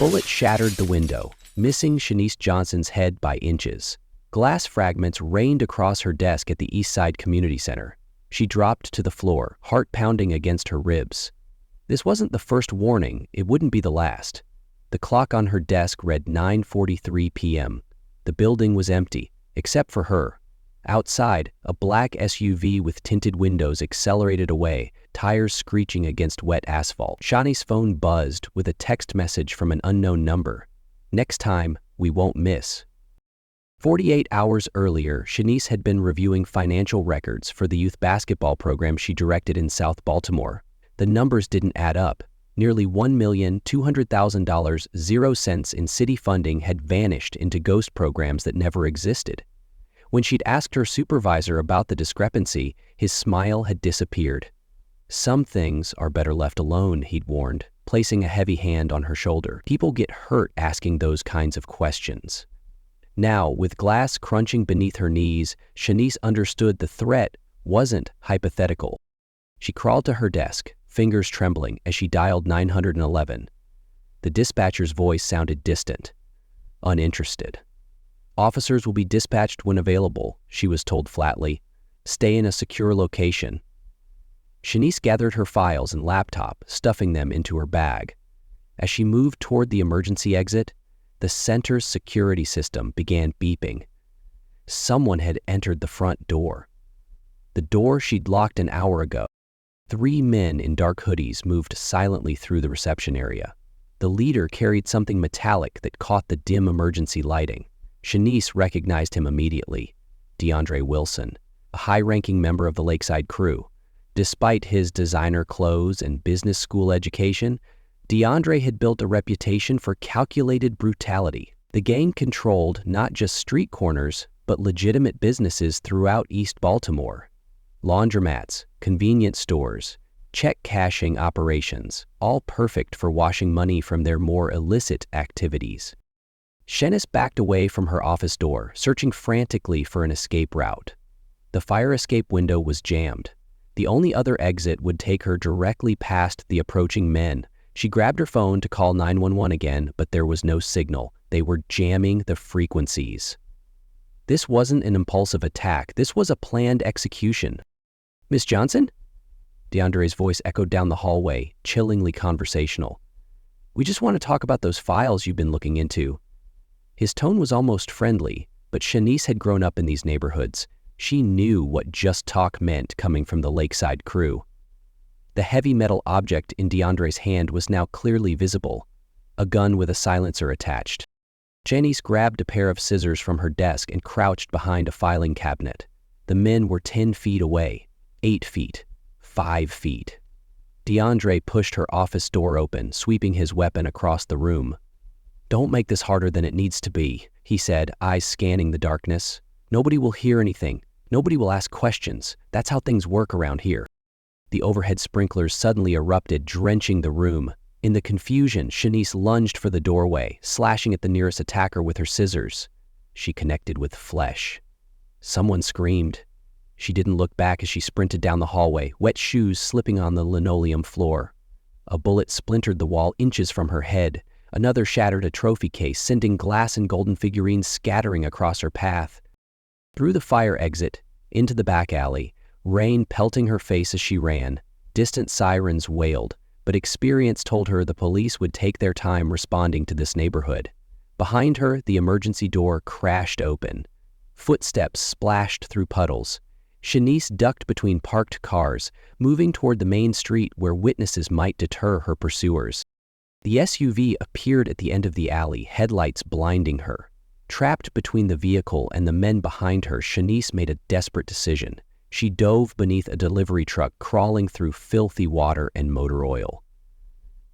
bullet shattered the window, missing Shanice Johnson's head by inches. Glass fragments rained across her desk at the East Side Community Center. She dropped to the floor, heart pounding against her ribs. This wasn't the first warning, it wouldn't be the last. The clock on her desk read 9:43 p.m. The building was empty, except for her. Outside, a black SUV with tinted windows accelerated away, tires screeching against wet asphalt. Shanice's phone buzzed with a text message from an unknown number. "Next time, we won't miss." 48 hours earlier, Shanice had been reviewing financial records for the youth basketball program she directed in South Baltimore. The numbers didn't add up. Nearly $1,200,000, 0 cents in city funding had vanished into ghost programs that never existed. When she'd asked her supervisor about the discrepancy, his smile had disappeared. "Some things are better left alone," he'd warned, placing a heavy hand on her shoulder. "People get hurt asking those kinds of questions." Now, with glass crunching beneath her knees, Shanice understood the threat wasn't hypothetical. She crawled to her desk, fingers trembling as she dialed 911. The dispatcher's voice sounded distant, uninterested. "Officers will be dispatched when available," she was told flatly. "Stay in a secure location." Shanice gathered her files and laptop, stuffing them into her bag. As she moved toward the emergency exit, the center's security system began beeping. Someone had entered the front door. The door she'd locked an hour ago. 3 men in dark hoodies moved silently through the reception area. The leader carried something metallic that caught the dim emergency lighting. Shanice recognized him immediately. DeAndre Wilson, a high-ranking member of the Lakeside crew. Despite his designer clothes and business school education, DeAndre had built a reputation for calculated brutality. The gang controlled not just street corners, but legitimate businesses throughout East Baltimore. Laundromats, convenience stores, check cashing operations, all perfect for washing money from their more illicit activities. Shanice backed away from her office door, searching frantically for an escape route. The fire escape window was jammed. The only other exit would take her directly past the approaching men. She grabbed her phone to call 911 again, but there was no signal. They were jamming the frequencies. This wasn't an impulsive attack. This was a planned execution. "Miss Johnson?" DeAndre's voice echoed down the hallway, chillingly conversational. "We just want to talk about those files you've been looking into." His tone was almost friendly, but Shanice had grown up in these neighborhoods. She knew what just talk meant coming from the Lakeside crew. The heavy metal object in DeAndre's hand was now clearly visible, a gun with a silencer attached. Shanice grabbed a pair of scissors from her desk and crouched behind a filing cabinet. The men were 10 feet away, 8 feet, 5 feet. DeAndre pushed her office door open, sweeping his weapon across the room. "Don't make this harder than it needs to be," he said, eyes scanning the darkness. "Nobody will hear anything. Nobody will ask questions. That's how things work around here." The overhead sprinklers suddenly erupted, drenching the room. In the confusion, Shanice lunged for the doorway, slashing at the nearest attacker with her scissors. She connected with flesh. Someone screamed. She didn't look back as she sprinted down the hallway, wet shoes slipping on the linoleum floor. A bullet splintered the wall inches from her head. Another shattered a trophy case, sending glass and golden figurines scattering across her path. Through the fire exit, into the back alley, rain pelting her face as she ran. Distant sirens wailed, but experience told her the police would take their time responding to this neighborhood. Behind her, the emergency door crashed open. Footsteps splashed through puddles. Shanice ducked between parked cars, moving toward the main street where witnesses might deter her pursuers. The SUV appeared at the end of the alley, headlights blinding her. Trapped between the vehicle and the men behind her, Shanice made a desperate decision. She dove beneath a delivery truck crawling through filthy water and motor oil.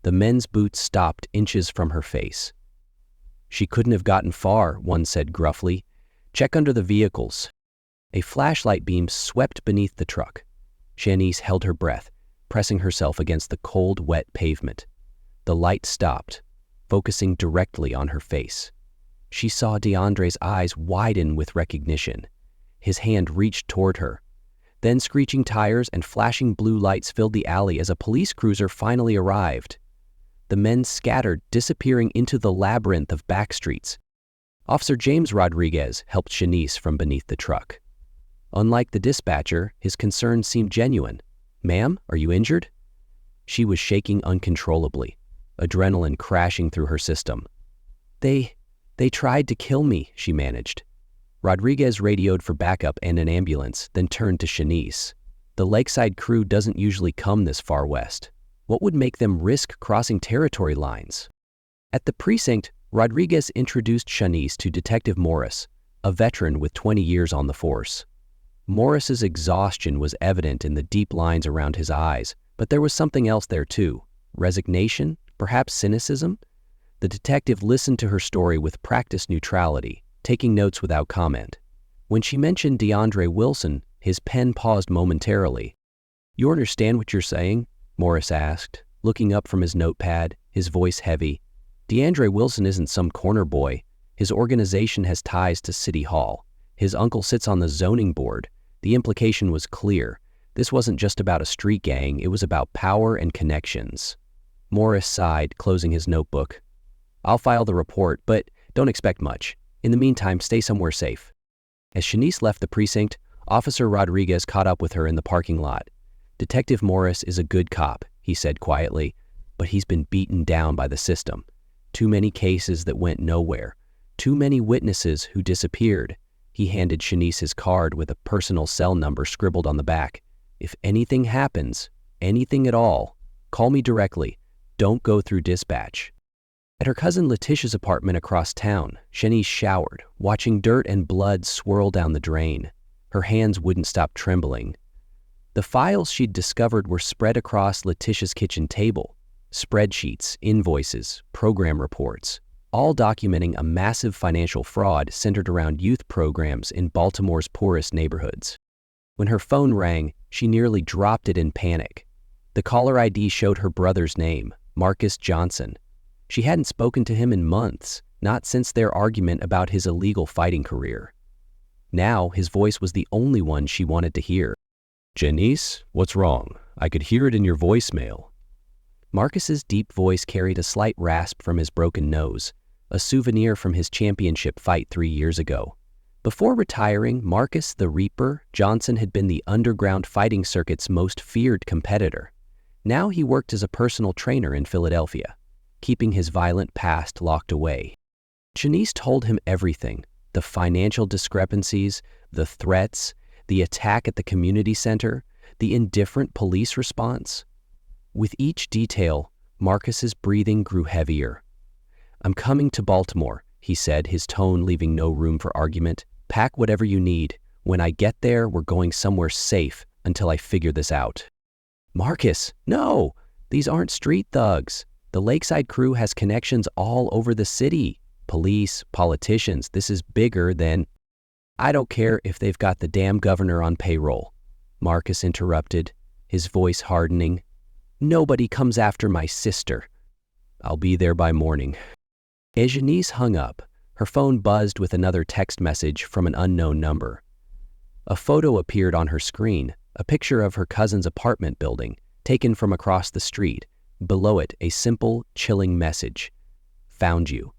The men's boots stopped inches from her face. "She couldn't have gotten far," one said gruffly. "Check under the vehicles." A flashlight beam swept beneath the truck. Shanice held her breath, pressing herself against the cold, wet pavement. The light stopped, focusing directly on her face. She saw DeAndre's eyes widen with recognition. His hand reached toward her. Then screeching tires and flashing blue lights filled the alley as a police cruiser finally arrived. The men scattered, disappearing into the labyrinth of back streets. Officer James Rodriguez helped Shanice from beneath the truck. Unlike the dispatcher, his concern seemed genuine. "Ma'am, are you injured?" She was shaking uncontrollably, adrenaline crashing through her system. They tried to kill me," she managed. Rodriguez radioed for backup and an ambulance, then turned to Shanice. "The Lakeside crew doesn't usually come this far west. What would make them risk crossing territory lines?" At the precinct, Rodriguez introduced Shanice to Detective Morris, a veteran with 20 years on the force. Morris's exhaustion was evident in the deep lines around his eyes, but there was something else there too. Resignation? Perhaps cynicism? The detective listened to her story with practiced neutrality, taking notes without comment. When she mentioned DeAndre Wilson, his pen paused momentarily. "You understand what you're saying?" Morris asked, looking up from his notepad, his voice heavy. "DeAndre Wilson isn't some corner boy. His organization has ties to City Hall. His uncle sits on the zoning board. The implication was clear. This wasn't just about a street gang, it was about power and connections." Morris sighed, closing his notebook. "I'll file the report, but don't expect much. In the meantime, stay somewhere safe." As Shanice left the precinct, Officer Rodriguez caught up with her in the parking lot. "Detective Morris is a good cop," he said quietly, "but he's been beaten down by the system. Too many cases that went nowhere. Too many witnesses who disappeared." He handed Shanice his card with a personal cell number scribbled on the back. "If anything happens, anything at all, call me directly. Don't go through dispatch." At her cousin Letitia's apartment across town, Shanice showered, watching dirt and blood swirl down the drain. Her hands wouldn't stop trembling. The files she'd discovered were spread across Letitia's kitchen table. Spreadsheets, invoices, program reports, all documenting a massive financial fraud centered around youth programs in Baltimore's poorest neighborhoods. When her phone rang, she nearly dropped it in panic. The caller ID showed her brother's name, Marcus Johnson. She hadn't spoken to him in months, not since their argument about his illegal fighting career. Now, his voice was the only one she wanted to hear. "Janice, what's wrong? I could hear it in your voicemail." Marcus's deep voice carried a slight rasp from his broken nose, a souvenir from his championship fight 3 years ago. Before retiring, Marcus the Reaper Johnson had been the underground fighting circuit's most feared competitor. Now he worked as a personal trainer in Philadelphia, keeping his violent past locked away. Shanice told him everything: the financial discrepancies, the threats, the attack at the community center, the indifferent police response. With each detail, Marcus's breathing grew heavier. "I'm coming to Baltimore," he said, his tone leaving no room for argument. "Pack whatever you need. When I get there, we're going somewhere safe until I figure this out." "Marcus, no! These aren't street thugs. The Lakeside crew has connections all over the city. Police, politicians, this is bigger than—" "I don't care if they've got the damn governor on payroll," Marcus interrupted, his voice hardening. "Nobody comes after my sister." "I'll be there by morning." As Janice hung up, her phone buzzed with another text message from an unknown number. A photo appeared on her screen, a picture of her cousin's apartment building, taken from across the street. Below it, a simple, chilling message: "Found you."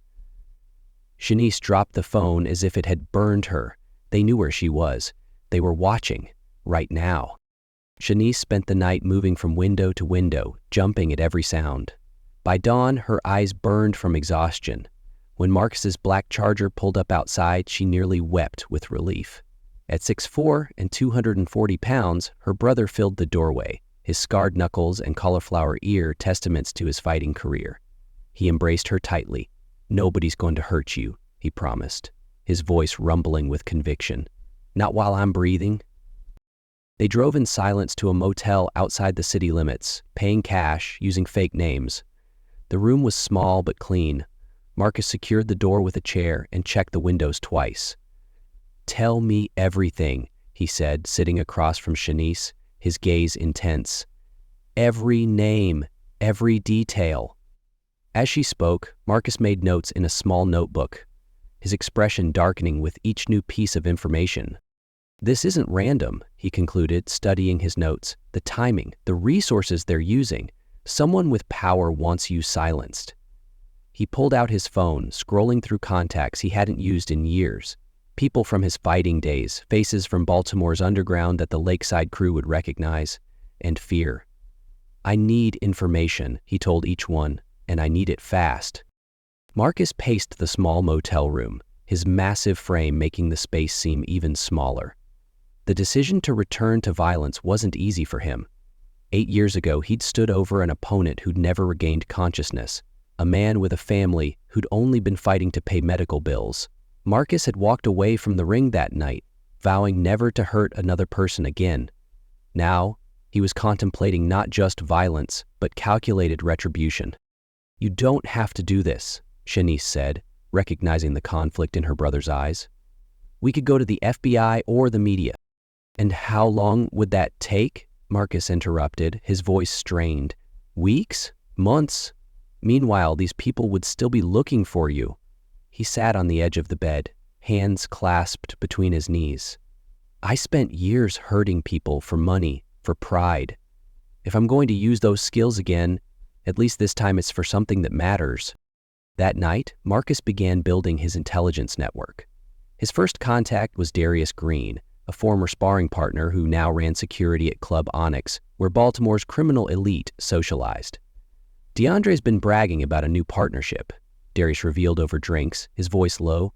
Shanice dropped the phone as if it had burned her. They knew where she was. They were watching, right now. Shanice spent the night moving from window to window, jumping at every sound. By dawn, her eyes burned from exhaustion. When Marcus's black Charger pulled up outside, she nearly wept with relief. At 6'4" and 240 pounds, her brother filled the doorway, his scarred knuckles and cauliflower ear testaments to his fighting career. He embraced her tightly. "Nobody's going to hurt you," he promised, his voice rumbling with conviction. "Not while I'm breathing." They drove in silence to a motel outside the city limits, paying cash, using fake names. The room was small but clean. Marcus secured the door with a chair and checked the windows twice. "Tell me everything," he said, sitting across from Shanice, his gaze intense. "Every name, every detail." As she spoke, Marcus made notes in a small notebook, his expression darkening with each new piece of information. "This isn't random," he concluded, studying his notes. "The timing, the resources they're using. Someone with power wants you silenced. He pulled out his phone, scrolling through contacts he hadn't used in years. People from his fighting days, faces from Baltimore's underground that the Lakeside crew would recognize, and fear. "I need information," he told each one, "and I need it fast." Marcus paced the small motel room, his massive frame making the space seem even smaller. The decision to return to violence wasn't easy for him. 8 years ago, he'd stood over an opponent who'd never regained consciousness, a man with a family who'd only been fighting to pay medical bills. Marcus had walked away from the ring that night, vowing never to hurt another person again. Now, he was contemplating not just violence, but calculated retribution. "You don't have to do this," Shanice said, recognizing the conflict in her brother's eyes. "We could go to the FBI or the media." "And how long would that take?" Marcus interrupted, his voice strained. "Weeks? Months? Meanwhile, these people would still be looking for you." He sat on the edge of the bed, hands clasped between his knees. "I spent years hurting people for money, for pride. If I'm going to use those skills again, at least this time it's for something that matters." That night, Marcus began building his intelligence network. His first contact was Darius Green, a former sparring partner who now ran security at Club Onyx, where Baltimore's criminal elite socialized. "DeAndre's been bragging about a new partnership," Darius revealed over drinks, his voice low.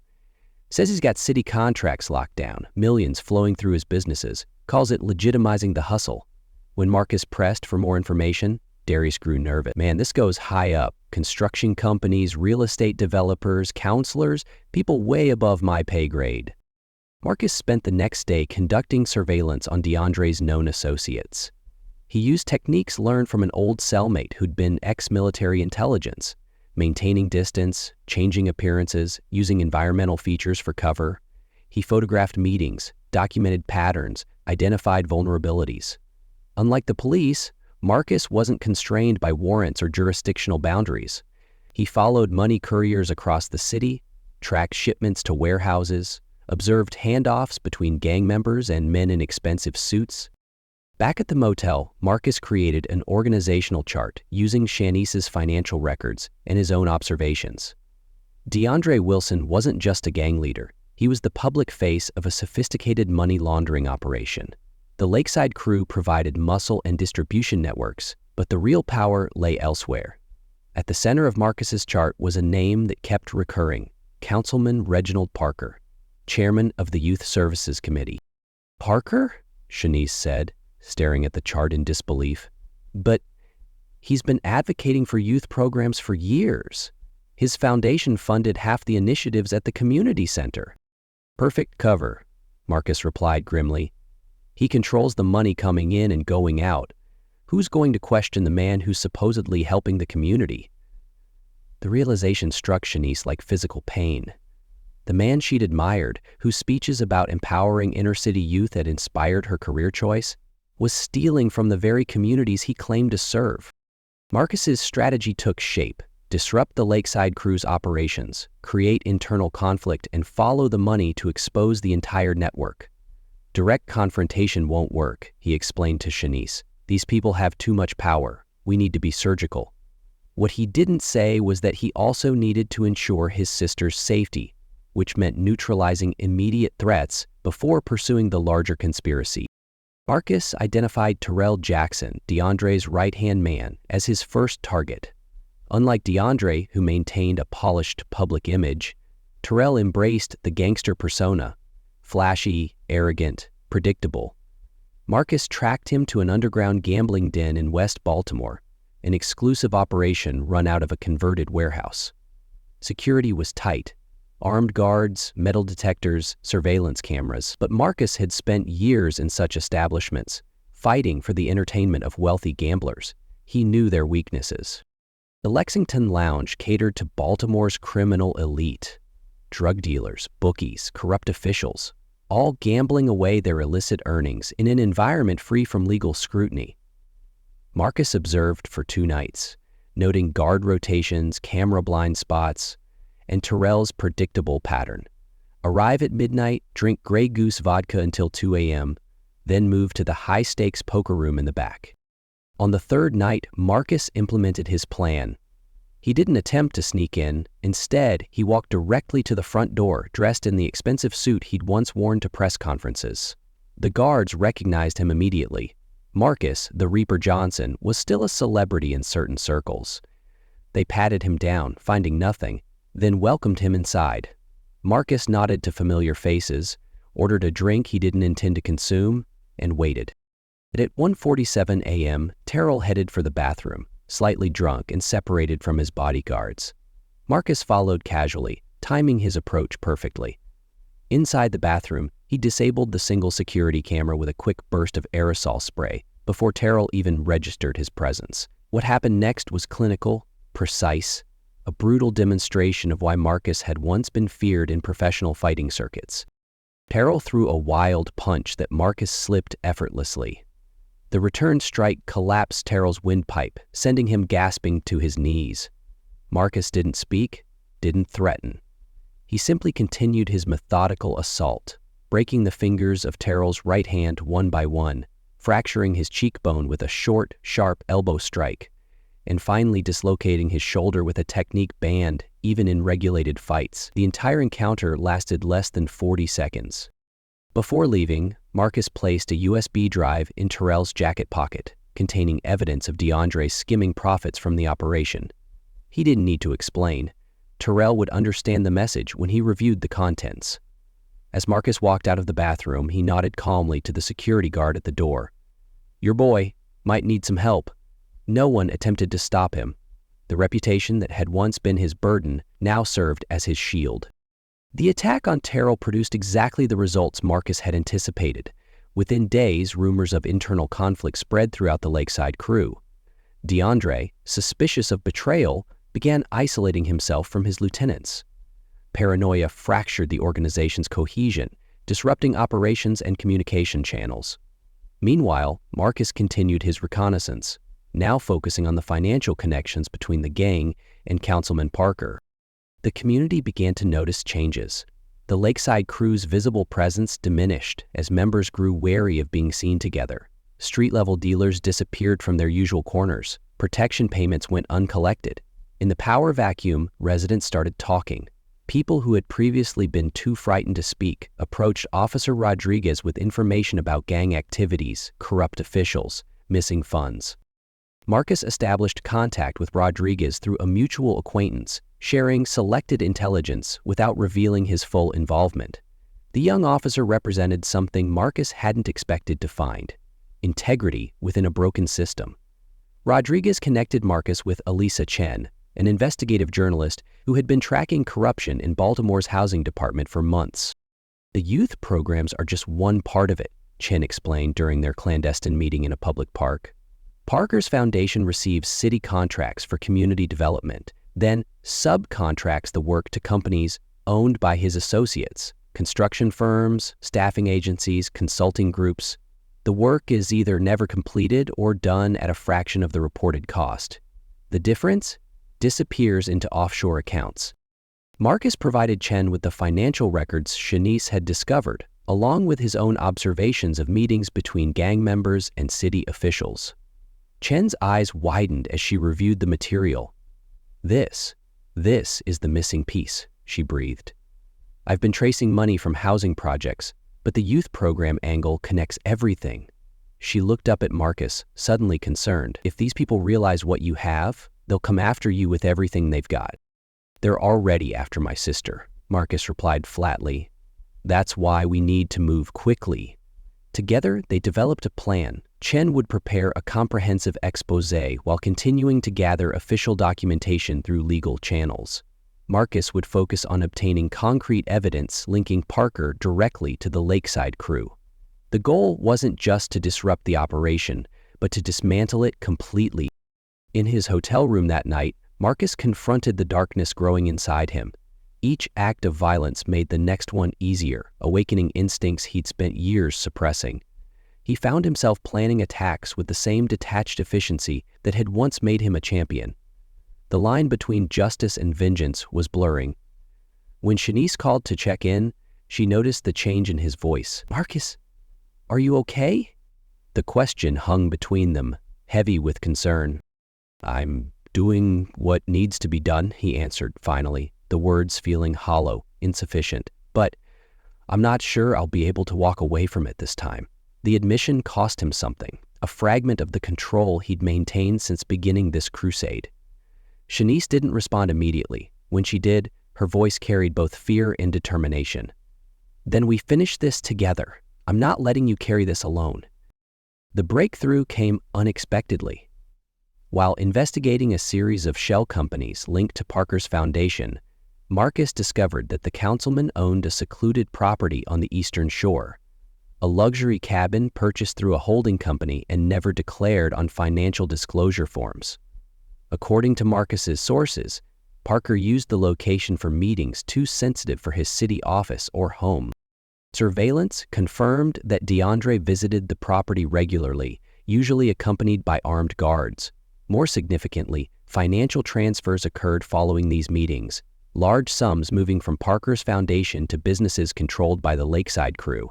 "Says he's got city contracts locked down, millions flowing through his businesses, calls it legitimizing the hustle." When Marcus pressed for more information, Darius grew nervous. "Man, this goes high up. Construction companies, real estate developers, counselors, people way above my pay grade." Marcus spent the next day conducting surveillance on DeAndre's known associates. He used techniques learned from an old cellmate who'd been ex-military intelligence, maintaining distance, changing appearances, using environmental features for cover. He photographed meetings, documented patterns, identified vulnerabilities. Unlike the police, Marcus wasn't constrained by warrants or jurisdictional boundaries. He followed money couriers across the city, tracked shipments to warehouses, observed handoffs between gang members and men in expensive suits. Back at the motel, Marcus created an organizational chart using Shanice's financial records and his own observations. DeAndre Wilson wasn't just a gang leader. He was the public face of a sophisticated money laundering operation. The Lakeside crew provided muscle and distribution networks, but the real power lay elsewhere. At the center of Marcus's chart was a name that kept recurring: Councilman Reginald Parker, chairman of the Youth Services Committee. "Parker?" Shanice said, staring at the chart in disbelief. "But he's been advocating for youth programs for years. His foundation funded half the initiatives at the community center." "Perfect cover," Marcus replied grimly. "He controls the money coming in and going out. Who's going to question the man who's supposedly helping the community?" The realization struck Shanice like physical pain. The man she'd admired, whose speeches about empowering inner-city youth had inspired her career choice, was stealing from the very communities he claimed to serve. Marcus's strategy took shape: disrupt the Lakeside crew's operations, create internal conflict, and follow the money to expose the entire network. "Direct confrontation won't work," he explained to Shanice. "These people have too much power. We need to be surgical." What he didn't say was that he also needed to ensure his sister's safety, which meant neutralizing immediate threats before pursuing the larger conspiracy. Marcus identified Terrell Jackson, DeAndre's right-hand man, as his first target. Unlike DeAndre, who maintained a polished public image, Terrell embraced the gangster persona: flashy, arrogant, predictable. Marcus tracked him to an underground gambling den in West Baltimore, an exclusive operation run out of a converted warehouse. Security was tight: armed guards, metal detectors, surveillance cameras. But Marcus had spent years in such establishments, fighting for the entertainment of wealthy gamblers. He knew their weaknesses. The Lexington Lounge catered to Baltimore's criminal elite: drug dealers, bookies, corrupt officials, all gambling away their illicit earnings in an environment free from legal scrutiny. Marcus observed for 2 nights, noting guard rotations, camera blind spots, and Terrell's predictable pattern: arrive at midnight, drink Grey Goose vodka until 2 a.m., then move to the high-stakes poker room in the back. On the third night, Marcus implemented his plan. He didn't attempt to sneak in. Instead, he walked directly to the front door, dressed in the expensive suit he'd once worn to press conferences. The guards recognized him immediately. Marcus, the Reaper Johnson, was still a celebrity in certain circles. They patted him down, finding nothing, then welcomed him inside. Marcus nodded to familiar faces, ordered a drink he didn't intend to consume, and waited. At 1:47 a.m., Terrell headed for the bathroom, slightly drunk and separated from his bodyguards. Marcus followed casually, timing his approach perfectly. Inside the bathroom, he disabled the single security camera with a quick burst of aerosol spray before Terrell even registered his presence. What happened next was clinical, precise, a brutal demonstration of why Marcus had once been feared in professional fighting circuits. Terrell threw a wild punch that Marcus slipped effortlessly. The return strike collapsed Terrell's windpipe, sending him gasping to his knees. Marcus didn't speak, didn't threaten. He simply continued his methodical assault, breaking the fingers of Terrell's right hand one by one, fracturing his cheekbone with a short, sharp elbow strike, and finally dislocating his shoulder with a technique banned even in regulated fights. The entire encounter lasted less than 40 seconds. Before leaving, Marcus placed a USB drive in Terrell's jacket pocket, containing evidence of DeAndre skimming profits from the operation. He didn't need to explain. Terrell would understand the message when he reviewed the contents. As Marcus walked out of the bathroom, he nodded calmly to the security guard at the door. "Your boy might need some help." No one attempted to stop him. The reputation that had once been his burden now served as his shield. The attack on Terrell produced exactly the results Marcus had anticipated. Within days, rumors of internal conflict spread throughout the Lakeside crew. DeAndre, suspicious of betrayal, began isolating himself from his lieutenants. Paranoia fractured the organization's cohesion, disrupting operations and communication channels. Meanwhile, Marcus continued his reconnaissance, now focusing on the financial connections between the gang and Councilman Parker. The community began to notice changes. The Lakeside crew's visible presence diminished as members grew wary of being seen together. Street-level dealers disappeared from their usual corners. Protection payments went uncollected. In the power vacuum, residents started talking. People who had previously been too frightened to speak approached Officer Rodriguez with information about gang activities, corrupt officials, missing funds. Marcus established contact with Rodriguez through a mutual acquaintance, sharing selected intelligence without revealing his full involvement. The young officer represented something Marcus hadn't expected to find: integrity within a broken system. Rodriguez connected Marcus with Elisa Chen, an investigative journalist who had been tracking corruption in Baltimore's housing department for months. "The youth programs are just one part of it," Chen explained during their clandestine meeting in a public park. Parker's foundation receives city contracts for community development, then subcontracts the work to companies owned by his associates, construction firms, staffing agencies, consulting groups. The work is either never completed or done at a fraction of the reported cost. The difference disappears into offshore accounts. Marcus provided Chen with the financial records Shanice had discovered, along with his own observations of meetings between gang members and city officials. Chen's eyes widened as she reviewed the material. This is the missing piece," she breathed. "I've been tracing money from housing projects, but the youth program angle connects everything." She looked up at Marcus, suddenly concerned. "If these people realize what you have, they'll come after you with everything they've got." "They're already after my sister," Marcus replied flatly. "That's why we need to move quickly." Together, they developed a plan. Chen would prepare a comprehensive exposé while continuing to gather official documentation through legal channels. Marcus would focus on obtaining concrete evidence linking Parker directly to the Lakeside crew. The goal wasn't just to disrupt the operation, but to dismantle it completely. In his hotel room that night, Marcus confronted the darkness growing inside him. Each act of violence made the next one easier, awakening instincts he'd spent years suppressing. He found himself planning attacks with the same detached efficiency that had once made him a champion. The line between justice and vengeance was blurring. When Shanice called to check in, she noticed the change in his voice. "Marcus, are you okay?" The question hung between them. heavy with concern. "I'm doing what needs to be done," he answered finally, the words feeling hollow, insufficient. "But I'm not sure I'll be able to walk away from it this time." The admission cost him something, a fragment of the control he'd maintained since beginning this crusade. Shanice didn't respond immediately. When she did, her voice carried both fear and determination. "Then we finish this together. I'm not letting you carry this alone." The breakthrough came unexpectedly. While investigating a series of shell companies linked to Parker's foundation, Marcus discovered that the councilman owned a secluded property on the Eastern Shore, a luxury cabin purchased through a holding company and never declared on financial disclosure forms. According to Marcus's sources, Parker used the location for meetings too sensitive for his city office or home. Surveillance confirmed that DeAndre visited the property regularly, usually accompanied by armed guards. More significantly, financial transfers occurred following these meetings, large sums moving from Parker's foundation to businesses controlled by the Lakeside crew.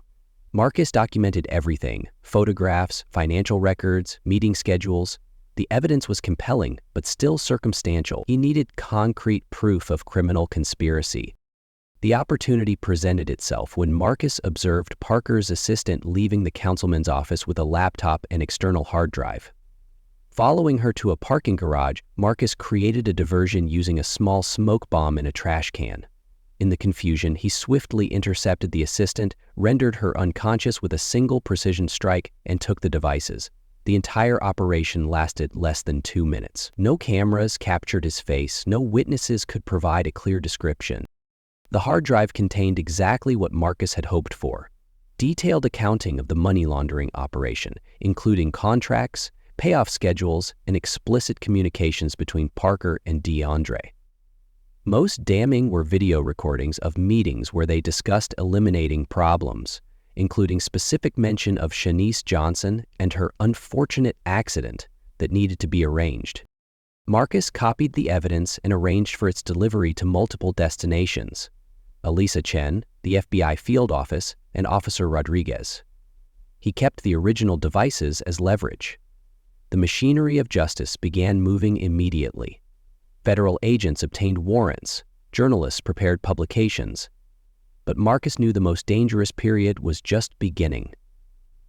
Marcus documented everything: photographs, financial records, meeting schedules. The evidence was compelling, but still circumstantial. He needed concrete proof of criminal conspiracy. The opportunity presented itself when Marcus observed Parker's assistant leaving the councilman's office with a laptop and external hard drive. Following her to a parking garage, Marcus created a diversion using a small smoke bomb in a trash can. In the confusion, he swiftly intercepted the assistant, rendered her unconscious with a single precision strike, and took the devices. The entire operation lasted less than 2 minutes. No cameras captured his face, no witnesses could provide a clear description. The hard drive contained exactly what Marcus had hoped for: detailed accounting of the money laundering operation, including contracts, payoff schedules, and explicit communications between Parker and DeAndre. Most damning were video recordings of meetings where they discussed eliminating problems, including specific mention of Shanice Johnson and her unfortunate accident that needed to be arranged. Marcus copied the evidence and arranged for its delivery to multiple destinations: Elisa Chen, the FBI field office, and Officer Rodriguez. He kept the original devices as leverage. The machinery of justice began moving immediately. Federal agents obtained warrants, journalists prepared publications. But Marcus knew the most dangerous period was just beginning.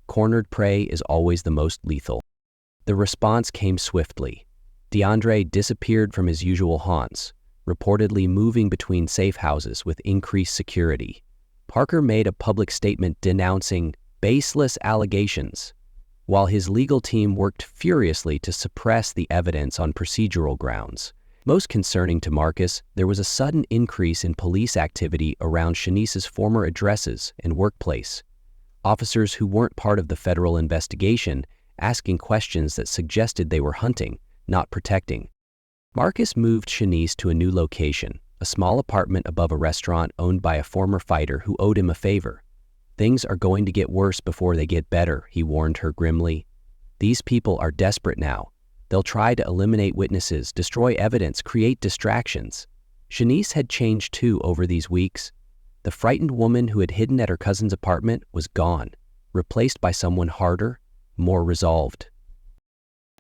Cornered prey is always the most lethal. The response came swiftly. DeAndre disappeared from his usual haunts, reportedly moving between safe houses with increased security. Parker made a public statement denouncing baseless allegations, while his legal team worked furiously to suppress the evidence on procedural grounds. Most concerning to Marcus, there was a sudden increase in police activity around Shanice's former addresses and workplace. Officers who weren't part of the federal investigation asking questions that suggested they were hunting, not protecting. Marcus moved Shanice to a new location, a small apartment above a restaurant owned by a former fighter who owed him a favor. "Things are going to get worse before they get better," he warned her grimly. "These people are desperate now. They'll try to eliminate witnesses, destroy evidence, create distractions." Shanice had changed too over these weeks. The frightened woman who had hidden at her cousin's apartment was gone, replaced by someone harder, more resolved.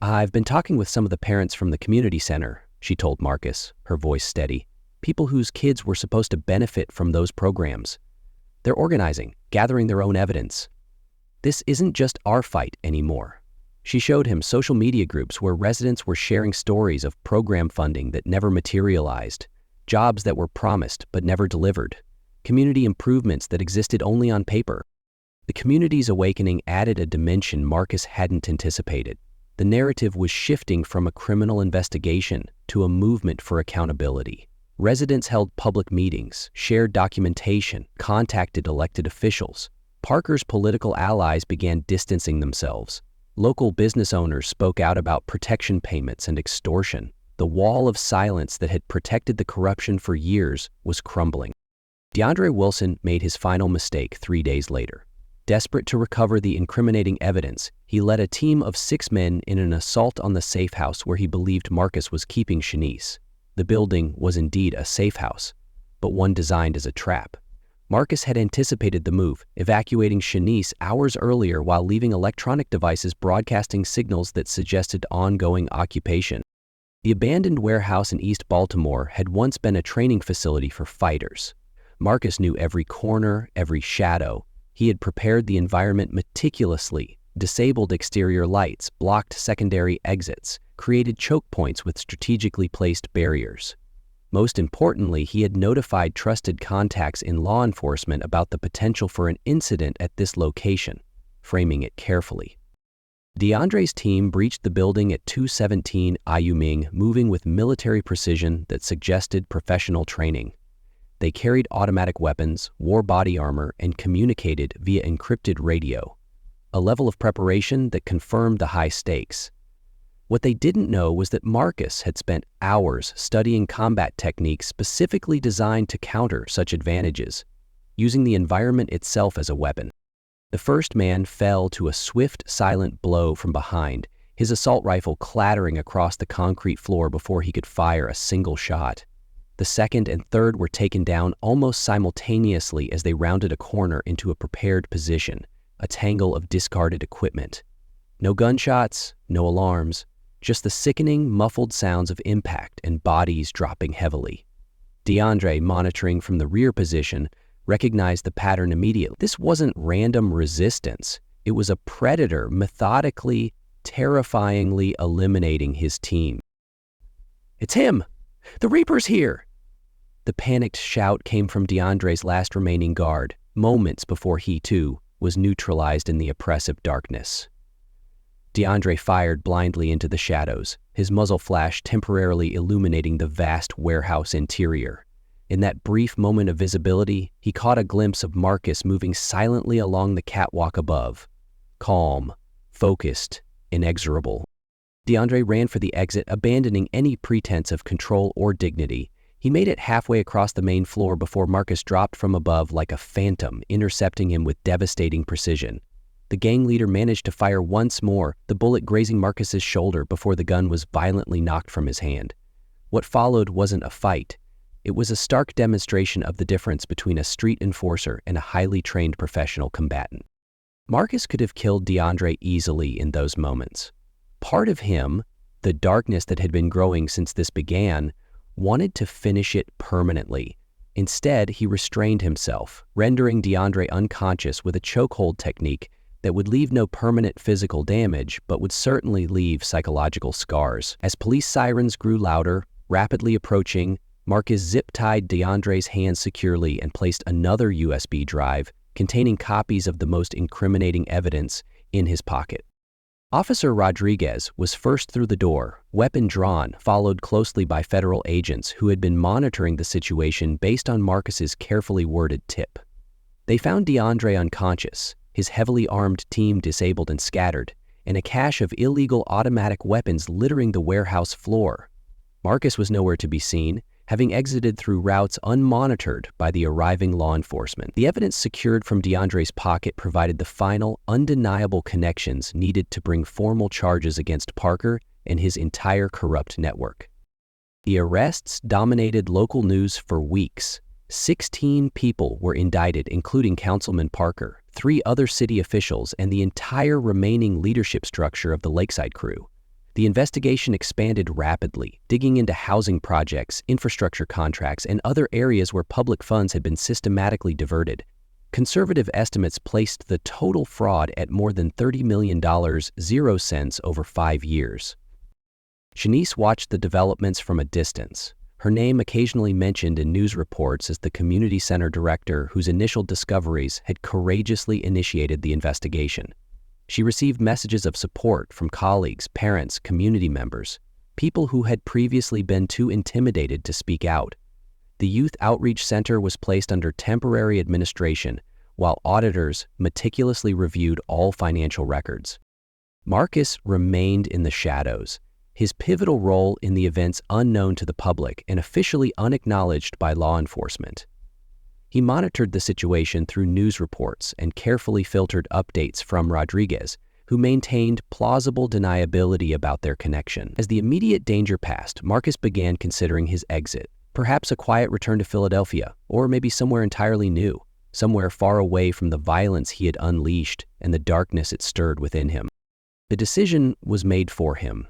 "I've been talking with some of the parents from the community center," she told Marcus, her voice steady. "People whose kids were supposed to benefit from those programs. They're organizing, gathering their own evidence. This isn't just our fight anymore." She showed him social media groups where residents were sharing stories of program funding that never materialized, jobs that were promised but never delivered, community improvements that existed only on paper. The community's awakening added a dimension Marcus hadn't anticipated. The narrative was shifting from a criminal investigation to a movement for accountability. Residents held public meetings, shared documentation, contacted elected officials. Parker's political allies began distancing themselves. Local business owners spoke out about protection payments and extortion. The wall of silence that had protected the corruption for years was crumbling. DeAndre Wilson made his final mistake 3 days later. Desperate to recover the incriminating evidence, he led a team of 6 men in an assault on the safe house where he believed Marcus was keeping Shanice. The building was indeed a safe house, but one designed as a trap. Marcus had anticipated the move, evacuating Shanice hours earlier while leaving electronic devices broadcasting signals that suggested ongoing occupation. The abandoned warehouse in East Baltimore had once been a training facility for fighters. Marcus knew every corner, every shadow. He had prepared the environment meticulously, disabled exterior lights, blocked secondary exits, created choke points with strategically placed barriers. Most importantly, he had notified trusted contacts in law enforcement about the potential for an incident at this location, framing it carefully. DeAndre's team breached the building at 217 Ayuming, moving with military precision that suggested professional training. They carried automatic weapons, wore body armor, and communicated via encrypted radio, a level of preparation that confirmed the high stakes. What they didn't know was that Marcus had spent hours studying combat techniques specifically designed to counter such advantages, using the environment itself as a weapon. The first man fell to a swift, silent blow from behind, his assault rifle clattering across the concrete floor before he could fire a single shot. The second and third were taken down almost simultaneously as they rounded a corner into a prepared position, a tangle of discarded equipment. No gunshots, no alarms, just the sickening, muffled sounds of impact and bodies dropping heavily. DeAndre, monitoring from the rear position, recognized the pattern immediately. This wasn't random resistance. It was a predator methodically, terrifyingly eliminating his team. "It's him! The Reaper's here!" The panicked shout came from DeAndre's last remaining guard, moments before he, too, was neutralized in the oppressive darkness. DeAndre fired blindly into the shadows, his muzzle flash temporarily illuminating the vast warehouse interior. In that brief moment of visibility, he caught a glimpse of Marcus moving silently along the catwalk above. Calm, focused, inexorable. DeAndre ran for the exit, abandoning any pretense of control or dignity. He made it halfway across the main floor before Marcus dropped from above like a phantom, intercepting him with devastating precision. The gang leader managed to fire once more, the bullet grazing Marcus's shoulder before the gun was violently knocked from his hand. What followed wasn't a fight. It was a stark demonstration of the difference between a street enforcer and a highly trained professional combatant. Marcus could have killed DeAndre easily in those moments. Part of him, the darkness that had been growing since this began, wanted to finish it permanently. Instead, he restrained himself, rendering DeAndre unconscious with a chokehold technique that would leave no permanent physical damage, but would certainly leave psychological scars. As police sirens grew louder, rapidly approaching, Marcus zip-tied DeAndre's hands securely and placed another USB drive containing copies of the most incriminating evidence in his pocket. Officer Rodriguez was first through the door, weapon drawn, followed closely by federal agents who had been monitoring the situation based on Marcus's carefully worded tip. They found DeAndre unconscious, his heavily armed team disabled and scattered, and a cache of illegal automatic weapons littering the warehouse floor. Marcus was nowhere to be seen, having exited through routes unmonitored by the arriving law enforcement. The evidence secured from DeAndre's pocket provided the final, undeniable connections needed to bring formal charges against Parker and his entire corrupt network. The arrests dominated local news for weeks. 16 people were indicted, including Councilman Parker, 3 other city officials, and the entire remaining leadership structure of the Lakeside crew. The investigation expanded rapidly, digging into housing projects, infrastructure contracts, and other areas where public funds had been systematically diverted. Conservative estimates placed the total fraud at more than $30 million, 0 cents over 5 years. Shanice watched the developments from a distance, her name occasionally mentioned in news reports as the community center director whose initial discoveries had courageously initiated the investigation. She received messages of support from colleagues, parents, community members, people who had previously been too intimidated to speak out. The Youth Outreach Center was placed under temporary administration, while auditors meticulously reviewed all financial records. Marcus remained in the shadows, his pivotal role in the events unknown to the public and officially unacknowledged by law enforcement. He monitored the situation through news reports and carefully filtered updates from Rodriguez, who maintained plausible deniability about their connection. As the immediate danger passed, Marcus began considering his exit, perhaps a quiet return to Philadelphia, or maybe somewhere entirely new. somewhere far away from the violence he had unleashed and the darkness it stirred within him. The decision was made for him.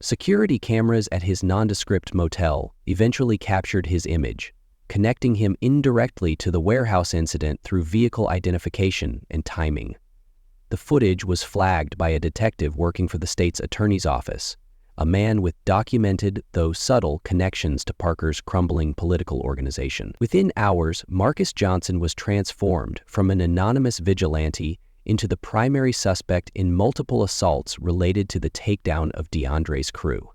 Security cameras at his nondescript motel eventually captured his image, connecting him indirectly to the warehouse incident through vehicle identification and timing. The footage was flagged by a detective working for the state's attorney's office, a man with documented, though subtle, connections to Parker's crumbling political organization. Within hours, Marcus Johnson was transformed from an anonymous vigilante into the primary suspect in multiple assaults related to the takedown of DeAndre's crew.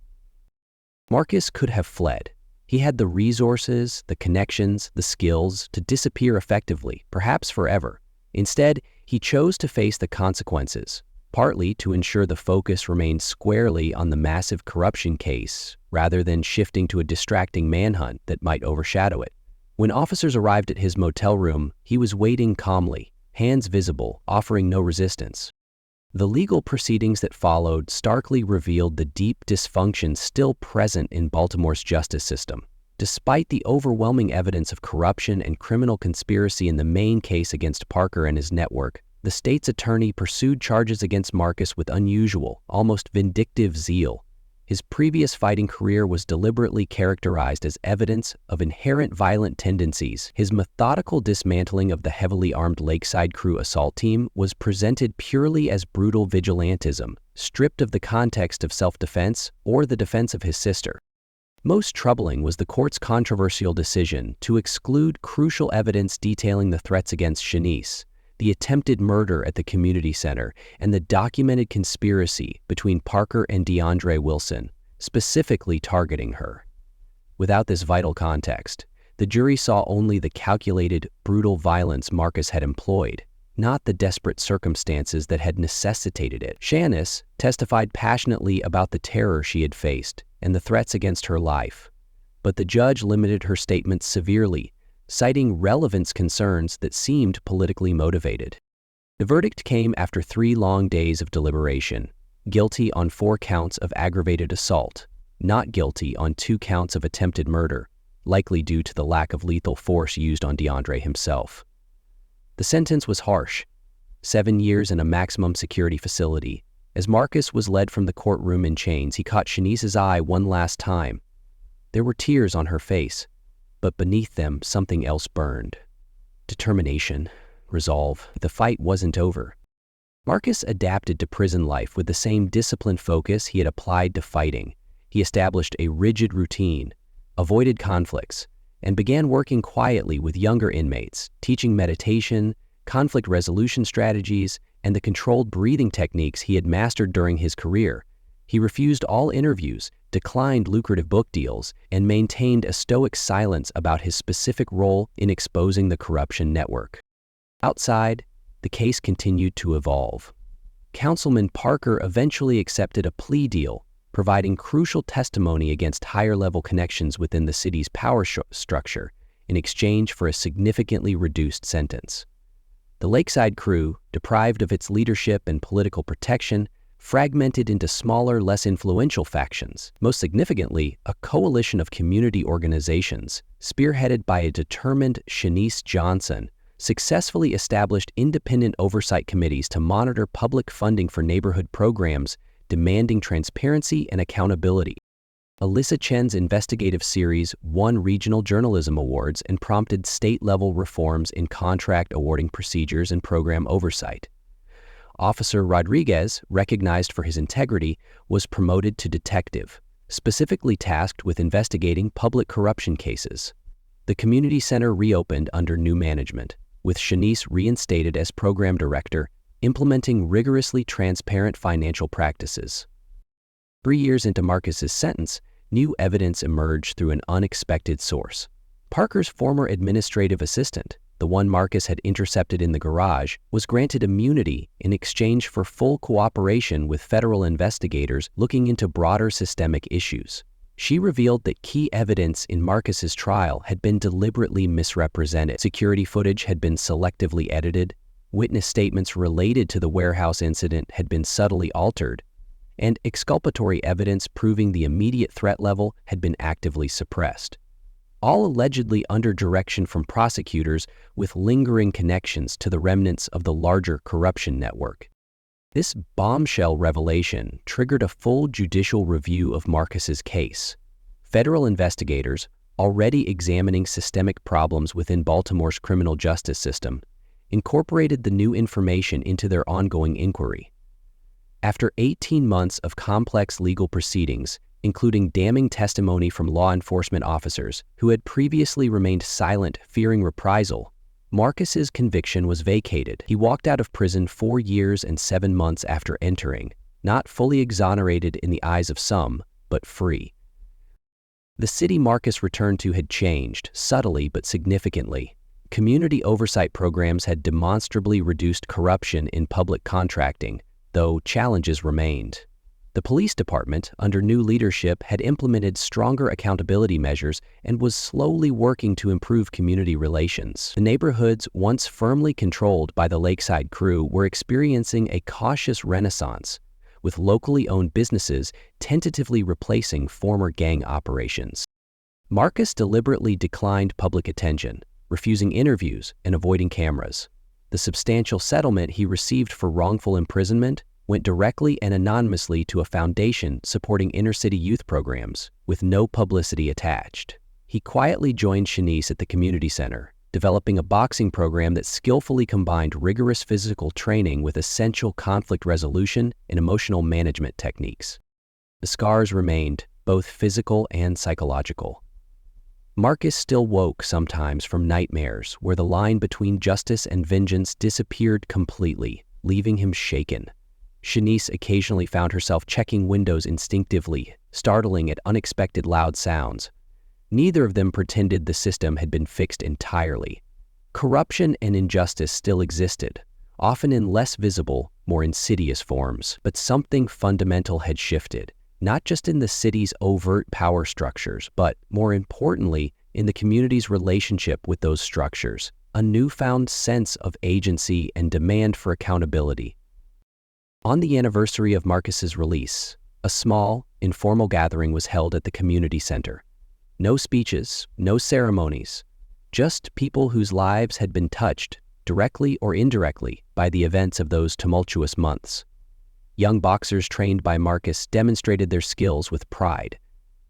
Marcus could have fled. He had the resources, the connections, the skills to disappear effectively, perhaps forever. Instead, he chose to face the consequences, partly to ensure the focus remained squarely on the massive corruption case rather than shifting to a distracting manhunt that might overshadow it. When officers arrived at his motel room, he was waiting calmly, hands visible, offering no resistance. The legal proceedings that followed starkly revealed the deep dysfunction still present in Baltimore's justice system. Despite the overwhelming evidence of corruption and criminal conspiracy in the main case against Parker and his network, the state's attorney pursued charges against Marcus with unusual, almost vindictive zeal. His previous fighting career was deliberately characterized as evidence of inherent violent tendencies. His methodical dismantling of the heavily armed Lakeside Crew assault team was presented purely as brutal vigilantism, stripped of the context of self-defense or the defense of his sister. Most troubling was the court's controversial decision to exclude crucial evidence detailing the threats against Shanice, the attempted murder at the community center, and the documented conspiracy between Parker and DeAndre Wilson, specifically targeting her. Without this vital context, the jury saw only the calculated, brutal violence Marcus had employed, not the desperate circumstances that had necessitated it. Shanice testified passionately about the terror she had faced and the threats against her life, but the judge limited her statements severely, citing relevance concerns that seemed politically motivated. The verdict came after 3 long days of deliberation: guilty on 4 counts of aggravated assault, not guilty on 2 counts of attempted murder, likely due to the lack of lethal force used on DeAndre himself. The sentence was harsh: 7 years in a maximum security facility. As Marcus was led from the courtroom in chains, he caught Shanice's eye one last time. There were tears on her face, but beneath them something else burned. Determination, resolve. The fight wasn't over. Marcus adapted to prison life with the same disciplined focus he had applied to fighting. He established a rigid routine, avoided conflicts, and began working quietly with younger inmates, teaching meditation, conflict resolution strategies, and the controlled breathing techniques he had mastered during his career. He refused all interviews, declined lucrative book deals, and maintained a stoic silence about his specific role in exposing the corruption network. Outside, the case continued to evolve. Councilman Parker eventually accepted a plea deal, providing crucial testimony against higher-level connections within the city's power structure in exchange for a significantly reduced sentence. The Lakeside Crew, deprived of its leadership and political protection, fragmented into smaller, less influential factions. Most significantly, a coalition of community organizations, spearheaded by a determined Shanice Johnson, successfully established independent oversight committees to monitor public funding for neighborhood programs, demanding transparency and accountability. Alyssa Chen's investigative series won regional journalism awards and prompted state-level reforms in contract awarding procedures and program oversight. Officer Rodriguez, recognized for his integrity, was promoted to detective, specifically tasked with investigating public corruption cases. The community center reopened under new management, with Shanice reinstated as program director, implementing rigorously transparent financial practices. 3 years into Marcus's sentence, new evidence emerged through an unexpected source. Parker's former administrative assistant, the one Marcus had intercepted in the garage, was granted immunity in exchange for full cooperation with federal investigators looking into broader systemic issues. She revealed that key evidence in Marcus's trial had been deliberately misrepresented. Security footage had been selectively edited, witness statements related to the warehouse incident had been subtly altered, and exculpatory evidence proving the immediate threat level had been actively suppressed. all allegedly under direction from prosecutors with lingering connections to the remnants of the larger corruption network. This bombshell revelation triggered a full judicial review of Marcus's case. Federal investigators, already examining systemic problems within Baltimore's criminal justice system, incorporated the new information into their ongoing inquiry. After 18 months of complex legal proceedings, including damning testimony from law enforcement officers who had previously remained silent, fearing reprisal, Marcus's conviction was vacated. He walked out of prison 4 years and 7 months after entering, not fully exonerated in the eyes of some, but free. The city Marcus returned to had changed, subtly but significantly. Community oversight programs had demonstrably reduced corruption in public contracting, though challenges remained. The police department, under new leadership, had implemented stronger accountability measures and was slowly working to improve community relations. The neighborhoods once firmly controlled by the Lakeside crew were experiencing a cautious renaissance, with locally owned businesses tentatively replacing former gang operations. Marcus deliberately declined public attention, refusing interviews and avoiding cameras. The substantial settlement he received for wrongful imprisonment went directly and anonymously to a foundation supporting inner-city youth programs, with no publicity attached. He quietly joined Shanice at the community center, developing a boxing program that skillfully combined rigorous physical training with essential conflict resolution and emotional management techniques. The scars remained, both physical and psychological. Marcus still woke sometimes from nightmares where the line between justice and vengeance disappeared completely, leaving him shaken. Shanice occasionally found herself checking windows instinctively, startling at unexpected loud sounds. Neither of them pretended the system had been fixed entirely. Corruption and injustice still existed, often in less visible, more insidious forms. But something fundamental had shifted, not just in the city's overt power structures, but, more importantly, in the community's relationship with those structures. A newfound sense of agency and demand for accountability. On the anniversary of Marcus's release, a small, informal gathering was held at the community center. No speeches, no ceremonies, just people whose lives had been touched, directly or indirectly, by the events of those tumultuous months. Young boxers trained by Marcus demonstrated their skills with pride.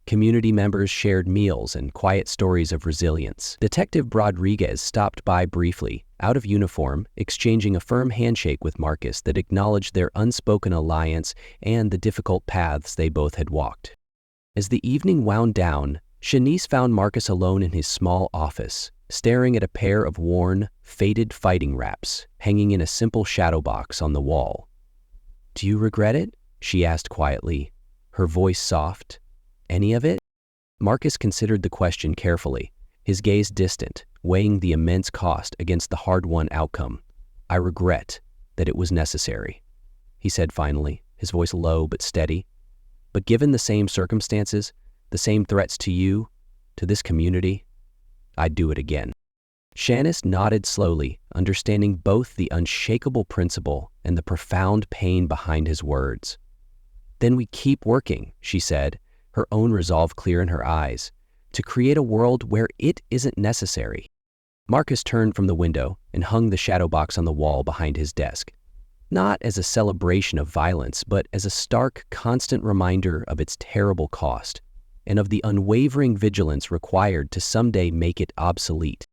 Community members shared meals and quiet stories of resilience. Detective Rodriguez stopped by briefly, out of uniform, exchanging a firm handshake with Marcus that acknowledged their unspoken alliance and the difficult paths they both had walked. As the evening wound down, Shanice found Marcus alone in his small office, staring at a pair of worn, faded fighting wraps hanging in a simple shadow box on the wall. "Do you regret it?" she asked quietly, her voice soft. "Any of it?" Marcus considered the question carefully, his gaze distant, weighing the immense cost against the hard-won outcome. "I regret that it was necessary," he said finally, his voice low but steady. "But given the same circumstances, the same threats to you, to this community, I'd do it again." Shanice nodded slowly, understanding both the unshakable principle and the profound pain behind his words. "Then we keep working," she said, her own resolve clear in her eyes, "to create a world where it isn't necessary." Marcus turned from the window and hung the shadow box on the wall behind his desk, not as a celebration of violence, but as a stark, constant reminder of its terrible cost and of the unwavering vigilance required to someday make it obsolete.